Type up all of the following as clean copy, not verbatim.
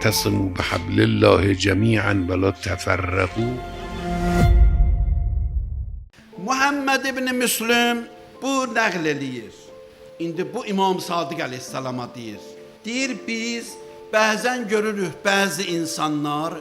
وَاَعْتَصِمُوا بِحَبْلِ اللّٰهِ جَمِيعًا وَلَا تَفَرَّقُوا. Muhammed İbni Müslüm bu nəql eləyir. İndi bu İmam Sadiq əleyhissalama deyir. Deyir, biz bəzən görürük bəzi insanlar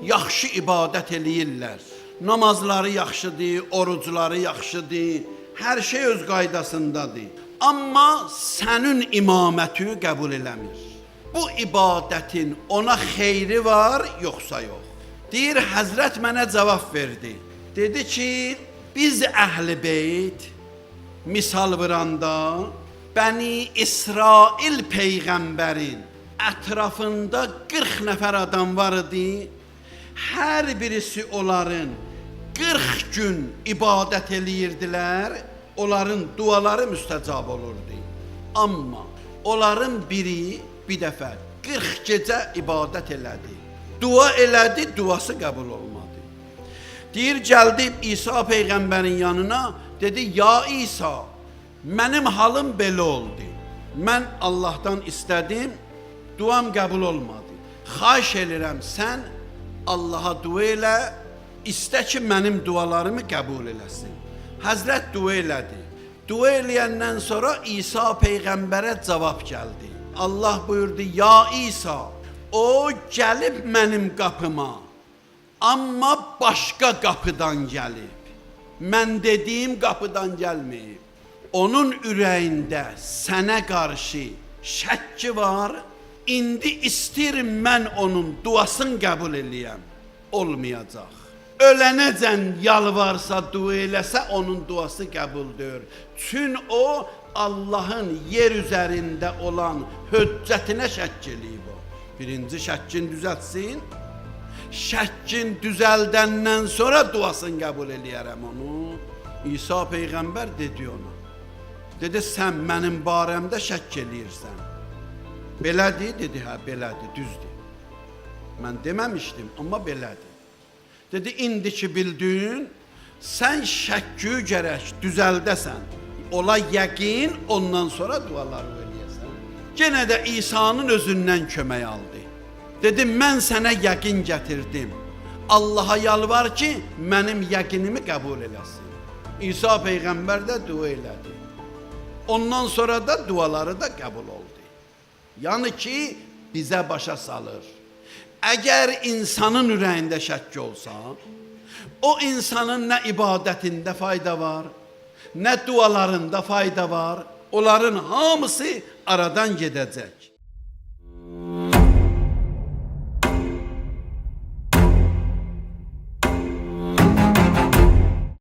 yaxşı ibadət eləyirlər. Namazları yaxşıdır, orucları yaxşıdır, hər şey öz qaydasındadır. Amma sənin imaməti qəbul eləmir. Bu ibadətin ona xeyri var, yoxsa yox? Deyir, Həzrət mənə cavab verdi. Dedi ki, biz Əhl-i Beyt misal vuranda Bəni İsrail peyğəmbərin ətrafında 40 nəfər adam var idi. Hər birisi onların 40 gün ibadət eləyirdilər, onların duaları müstəcab olurdu. Amma onların biri bir dəfə 40 gecə ibadət elədi. Dua elədi, duası qəbul olmadı. Deyir, gəldi İsa peyğəmbərin yanına, dedi, ya İsa, mənim halım belə oldu. Mən Allahdan istədim, duam qəbul olmadı. Xahiş edirəm, sən Allaha dua elə, istə ki, mənim dualarımı qəbul eləsin. Həzrət dua elədi. Dua eləyəndən sonra İsa peyğəmbərə cavab gəldi. Allah buyurdu, ya İsa, o gəlib mənim qapıma, amma başqa qapıdan gəlib. Mən dediyim qapıdan gəlməyib. Onun ürəyində sənə qarşı şəkki var. İndi istəyirəm mən onun duasını qəbul eləyəm. Olmayacaq. Ölənəcən yalvarsa, dua eləsə onun duası qəbuldür. Çün o Allahın yer üzərində olan höccətinə şəkk eləyib o. Birinci şəkkin düzəltsin. Şəkkin düzəldəndən sonra duasını qəbul eləyərəm onu. İsa peyğəmbər dedi ona. Dedi, sən mənim barəmdə şəkk eləyirsən. Belədir, dedi, hə, belədir, düzdür. Mən deməmişdim, amma belədir. Dedi, indi ki bildin, sən şəkki gərək düzəldəsən. Ola yəqin, ondan sonra duaları eləyəsən. Yenə də İsa'nın özündən kömək aldı. Dedi, mən sənə yəqin gətirdim. Allaha yalvar ki, mənim yəqinimi qəbul eləsin. İsa peyğəmbər də dua elədi. Ondan sonra da duaları da qəbul oldu. Yəni ki, bizə başa salır. Əgər insanın ürəyində şəkk olsa, o insanın nə ibadətində fayda var, nə dualarında fayda var, onların hamısı aradan gedəcək.